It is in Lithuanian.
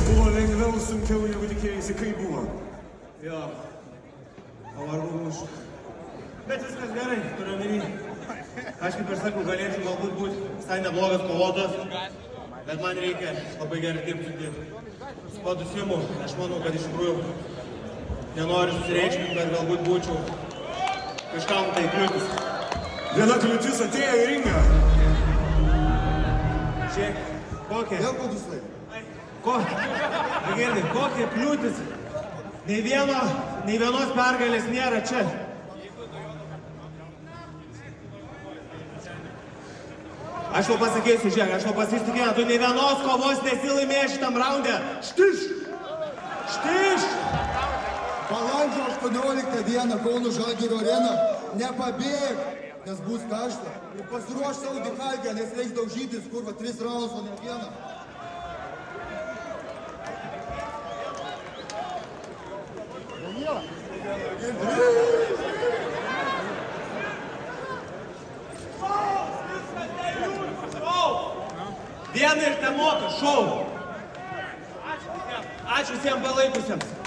Buvo lengviau, sunkiau negu tikėjai, kaip buvo. Jo, pavargau už. Bet viskas gerai, turiu omeny. Aš kaip ir sakau, galėčiau galbūt būti visai neblogas kovotojas, bet man reikia labai gerai dirbti su padusimu. Aš manau, kad iš tikrųjų nenoriu susireikšminti, bet galbūt būčiau kažkam tai kliūtis. Viena kliūtis atėjo į ringą. Žiūrėk, kokia? Vėl paduslai. Girdi, kokie kliūtis? Nei vienos pergalės nėra čia. Aš tau pasakysiu, žiūrėk, aš tau pasitikėjau, tu nei vienos kovos nesilaimėjai šitam raunde. Štiš! Štiš! Balandžio 18 dieną Kauno Žalgirio arena. Nepabėg, nes bus karšta. Ir pasiruoš savo dikalkę, nes reiks daužytis, kurva, 3 raundus, o ne vieną. Viena ir te moka, šou. Ačiū visiems palaikusiems.